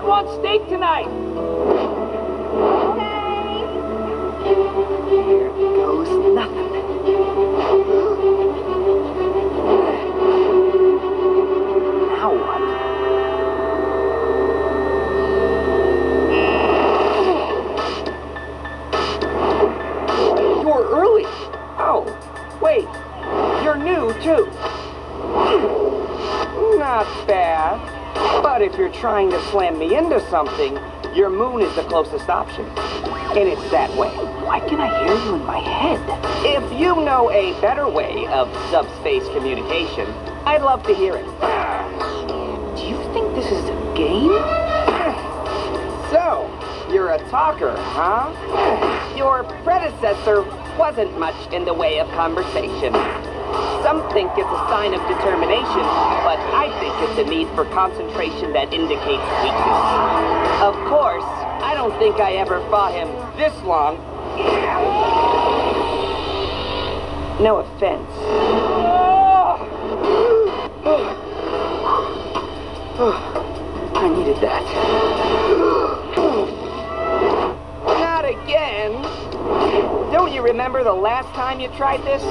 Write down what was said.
wants steak tonight? Here goes nothing. Now what? You're early. Oh, wait. You're new, too. Not bad. But if you're trying to slam me into something, your moon is the closest option. And it's that way. Why can I hear you in my head? If you know a better way of subspace communication, I'd love to hear it. Do you think this is a game? So, you're a talker, huh? Your predecessor wasn't much in the way of conversation. Some think it's a sign of determination, but I think it's a need for concentration that indicates weakness. Of course, I don't think I ever fought him this long. No offense. I needed that. Not again. Don't you remember the last time you tried this?